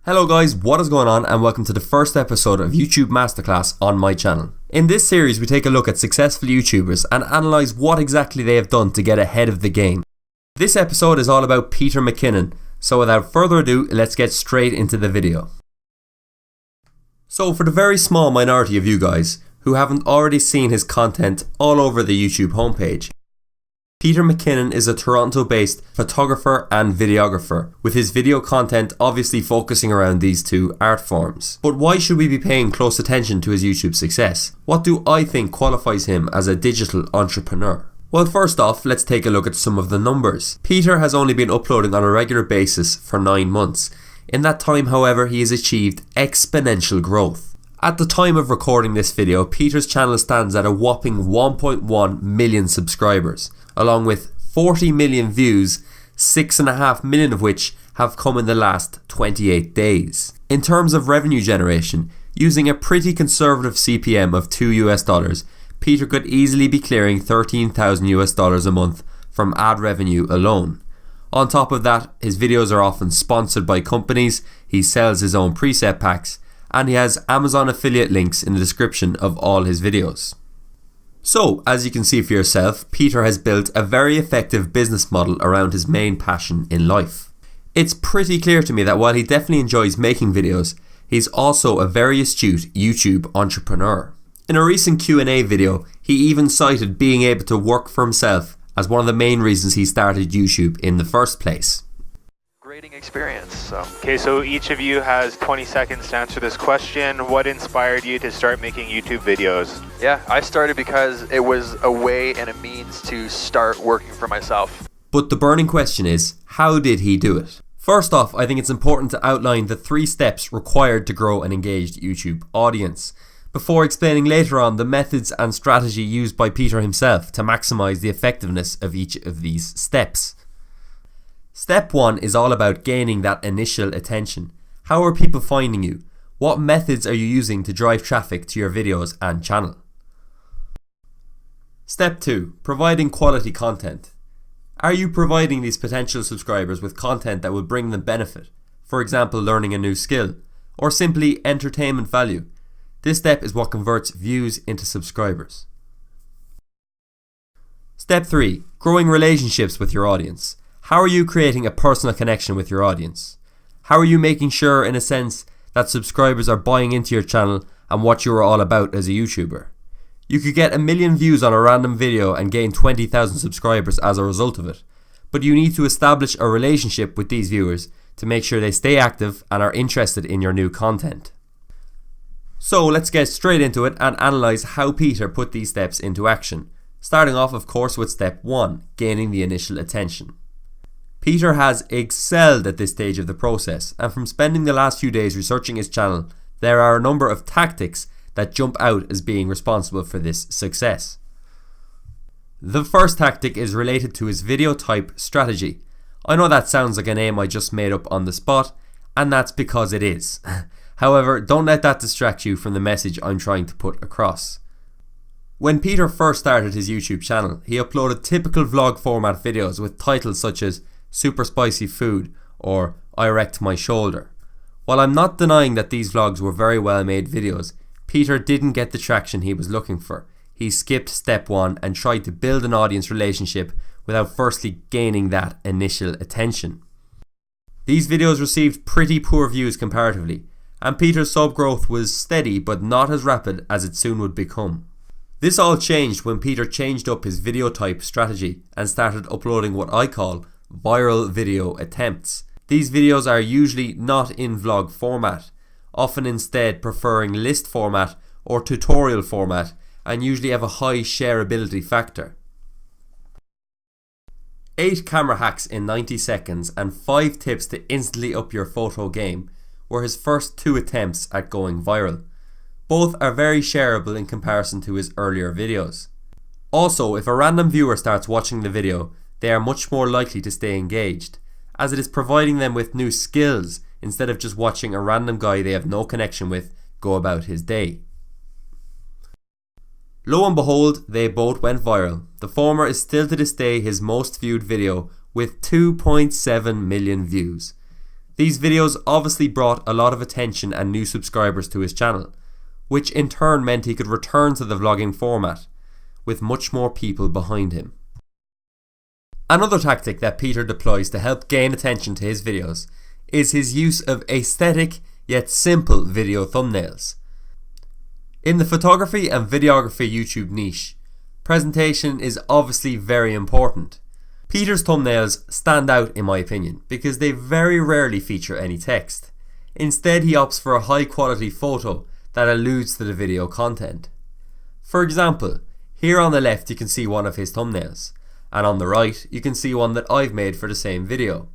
Hello guys, what is going on and welcome to the first episode of YouTube Masterclass on my channel. In this series we take a look at successful YouTubers and analyse what exactly they have done to get ahead of the game. This episode is all about Peter McKinnon, so without further ado, let's get straight into the video. So for the very small minority of you guys who haven't already seen his content all over the YouTube homepage, Peter McKinnon is a Toronto-based photographer and videographer, with his video content obviously focusing around these two art forms. But why should we be paying close attention to his YouTube success? What do I think qualifies him as a digital entrepreneur? Well, first off, let's take a look at some of the numbers. Peter has only been uploading on a regular basis for 9 months. In that time, however, he has achieved exponential growth. At the time of recording this video, Peter's channel stands at a whopping 1.1 million subscribers, along with 40 million views, 6.5 million of which have come in the last 28 days. In terms of revenue generation, using a pretty conservative CPM of $2, Peter could easily be clearing $13,000 a month from ad revenue alone. On top of that, his videos are often sponsored by companies, he sells his own preset packs, and he has Amazon affiliate links in the description of all his videos. So, as you can see for yourself, Peter has built a very effective business model around his main passion in life. It's pretty clear to me that while he definitely enjoys making videos, he's also a very astute YouTube entrepreneur. In a recent Q&A video, he even cited being able to work for himself as one of the main reasons he started YouTube in the first place. Grading experience. Okay, so each of you has 20 seconds to answer this question. What inspired you to start making YouTube videos? Yeah, I started because it was a way and a means to start working for myself. But the burning question is, how did he do it? First off, I think it's important to outline the 3 steps required to grow an engaged YouTube audience, before explaining later on the methods and strategy used by Peter himself to maximize the effectiveness of each of these steps. Step 1 is all about gaining that initial attention. How are people finding you? What methods are you using to drive traffic to your videos and channel? Step 2, providing quality content. Are you providing these potential subscribers with content that will bring them benefit? For example, learning a new skill, or simply entertainment value. This step is what converts views into subscribers. Step 3, growing relationships with your audience. How are you creating a personal connection with your audience? How are you making sure, in a sense, that subscribers are buying into your channel and what you are all about as a YouTuber? You could get 1 million views on a random video and gain 20,000 subscribers as a result of it, but you need to establish a relationship with these viewers to make sure they stay active and are interested in your new content. So let's get straight into it and analyse how Peter put these steps into action, starting off of course with step 1, gaining the initial attention. Peter has excelled at this stage of the process, and from spending the last few days researching his channel, there are a number of tactics that jump out as being responsible for this success. The first tactic is related to his video type strategy. I know that sounds like a name I just made up on the spot, and that's because it is. However, don't let that distract you from the message I'm trying to put across. When Peter first started his YouTube channel, he uploaded typical vlog format videos with titles such as Super Spicy Food or I Wrecked My Shoulder. While I'm not denying that these vlogs were very well made videos, Peter didn't get the traction he was looking for. He skipped step 1 and tried to build an audience relationship without firstly gaining that initial attention. These videos received pretty poor views comparatively, and Peter's sub growth was steady but not as rapid as it soon would become. This all changed when Peter changed up his video type strategy and started uploading what I call viral video attempts. These videos are usually not in vlog format, often instead preferring list format or tutorial format, and usually have a high shareability factor. 8 camera hacks in 90 seconds and 5 tips to instantly up your photo game were his first 2 attempts at going viral. Both are very shareable in comparison to his earlier videos. Also, if a random viewer starts watching the video, they are much more likely to stay engaged, as it is providing them with new skills instead of just watching a random guy they have no connection with go about his day. Lo and behold, they both went viral. The former is still to this day his most viewed video with 2.7 million views. These videos obviously brought a lot of attention and new subscribers to his channel, which in turn meant he could return to the vlogging format, with much more people behind him. Another tactic that Peter deploys to help gain attention to his videos is his use of aesthetic yet simple video thumbnails. In the photography and videography YouTube niche, presentation is obviously very important. Peter's thumbnails stand out in my opinion because they very rarely feature any text. Instead, he opts for a high quality photo that alludes to the video content. For example, here on the left you can see one of his thumbnails, and on the right you can see one that I've made for the same video.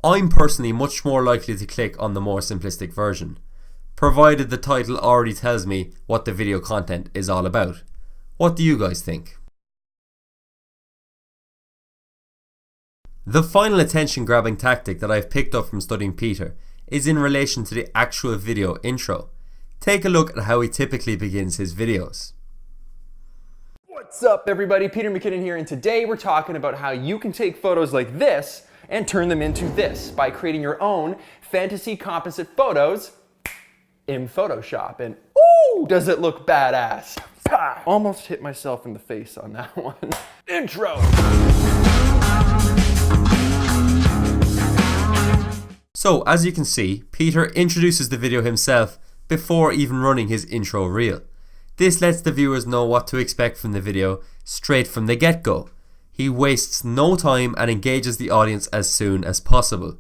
I'm personally much more likely to click on the more simplistic version, provided the title already tells me what the video content is all about. What do you guys think? The final attention grabbing tactic that I've picked up from studying Peter is in relation to the actual video intro. Take a look at how he typically begins his videos. What's up everybody, Peter McKinnon here, and today we're talking about how you can take photos like this and turn them into this by creating your own fantasy composite photos in Photoshop. And ooh, does it look badass. Pah! Almost hit myself in the face on that one. Intro! So as you can see, Peter introduces the video himself before even running his intro reel. This lets the viewers know what to expect from the video straight from the get-go. He wastes no time and engages the audience as soon as possible.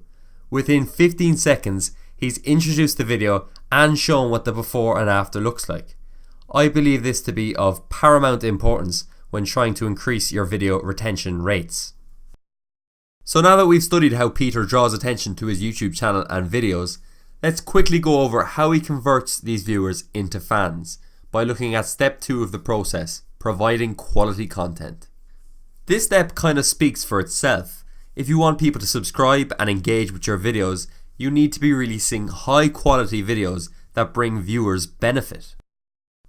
Within 15 seconds, he's introduced the video and shown what the before and after looks like. I believe this to be of paramount importance when trying to increase your video retention rates. So now that we've studied how Peter draws attention to his YouTube channel and videos, let's quickly go over how he converts these viewers into fans by looking at step 2 of the process, providing quality content. This step kind of speaks for itself. If you want people to subscribe and engage with your videos, you need to be releasing high quality videos that bring viewers benefit.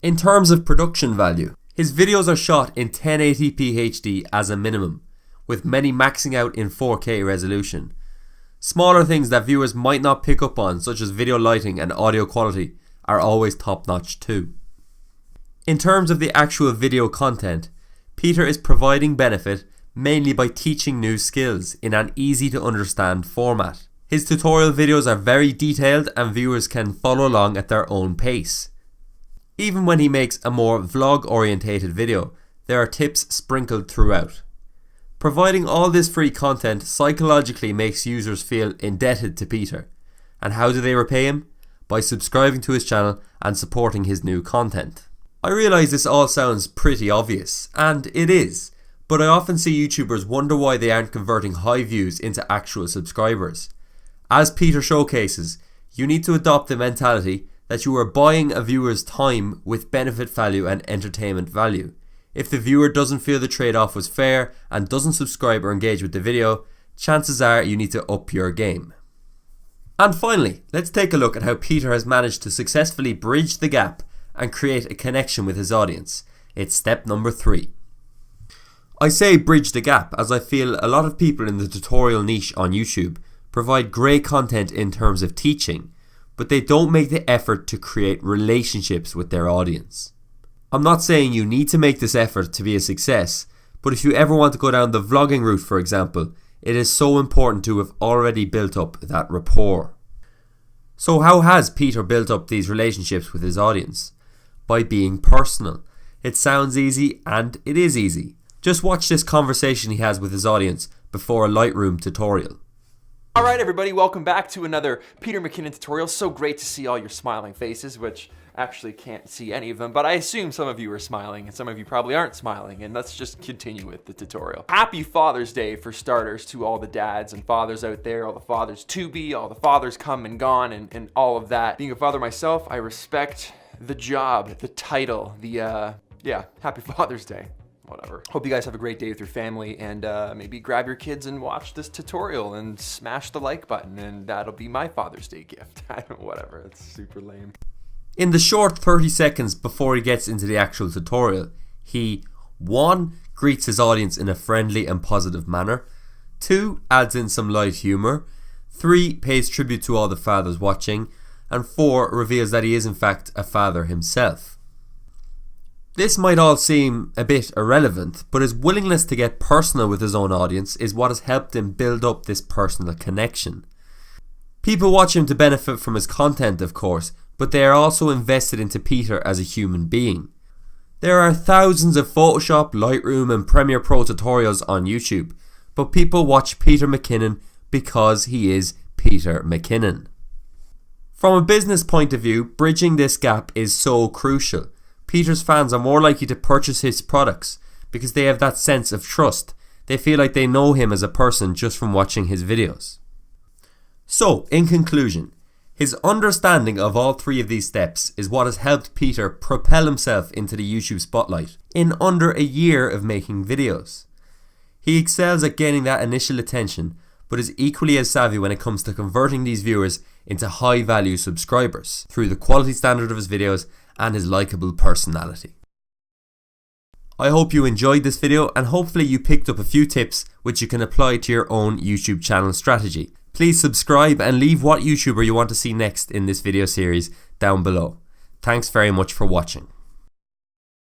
In terms of production value, his videos are shot in 1080p HD as a minimum, with many maxing out in 4K resolution. Smaller things that viewers might not pick up on, such as video lighting and audio quality, are always top notch too. In terms of the actual video content, Peter is providing benefit mainly by teaching new skills in an easy to understand format. His tutorial videos are very detailed and viewers can follow along at their own pace. Even when he makes a more vlog orientated video, there are tips sprinkled throughout. Providing all this free content psychologically makes users feel indebted to Peter. And how do they repay him? By subscribing to his channel and supporting his new content. I realise this all sounds pretty obvious, and it is, but I often see YouTubers wonder why they aren't converting high views into actual subscribers. As Peter showcases, you need to adopt the mentality that you are buying a viewer's time with benefit value and entertainment value. If the viewer doesn't feel the trade-off was fair and doesn't subscribe or engage with the video, chances are you need to up your game. And finally, let's take a look at how Peter has managed to successfully bridge the gap and create a connection with his audience. It's step number 3. I say bridge the gap as I feel a lot of people in the tutorial niche on YouTube provide great content in terms of teaching, but they don't make the effort to create relationships with their audience. I'm not saying you need to make this effort to be a success, but if you ever want to go down the vlogging route, for example, it is so important to have already built up that rapport. So how has Peter built up these relationships with his audience? By being personal. It sounds easy, and it is easy. Just watch this conversation he has with his audience before a Lightroom tutorial. Alright everybody, welcome back to another Peter McKinnon tutorial. So great to see all your smiling faces, which actually can't see any of them, but I assume some of you are smiling and some of you probably aren't smiling, and let's just continue with the tutorial. Happy Father's Day for starters to all the dads and fathers out there, all the fathers to be, all the fathers come and gone, and all of that. Being a father myself, I respect the job, the title, yeah, happy Father's Day. Whatever. Hope you guys have a great day with your family, and maybe grab your kids and watch this tutorial and smash the like button, and that'll be my Father's Day gift. Whatever, it's super lame. In the short 30 seconds before he gets into the actual tutorial, he 1. Greets his audience in a friendly and positive manner, 2. Adds in some light humour, 3. Pays tribute to all the fathers watching. And 4. Reveals that he is in fact a father himself. This might all seem a bit irrelevant, but his willingness to get personal with his own audience is what has helped him build up this personal connection. People watch him to benefit from his content, of course, but they are also invested into Peter as a human being. There are thousands of Photoshop, Lightroom and Premiere Pro tutorials on YouTube, but people watch Peter McKinnon because he is Peter McKinnon. From a business point of view, bridging this gap is so crucial. Peter's fans are more likely to purchase his products because they have that sense of trust. They feel like they know him as a person just from watching his videos. So, in conclusion, his understanding of all 3 of these steps is what has helped Peter propel himself into the YouTube spotlight in under a year of making videos. He excels at gaining that initial attention, but is equally as savvy when it comes to converting these viewers into high value subscribers through the quality standard of his videos and his likeable personality. I hope you enjoyed this video and hopefully you picked up a few tips which you can apply to your own YouTube channel strategy. Please subscribe and leave what YouTuber you want to see next in this video series down below. Thanks very much for watching.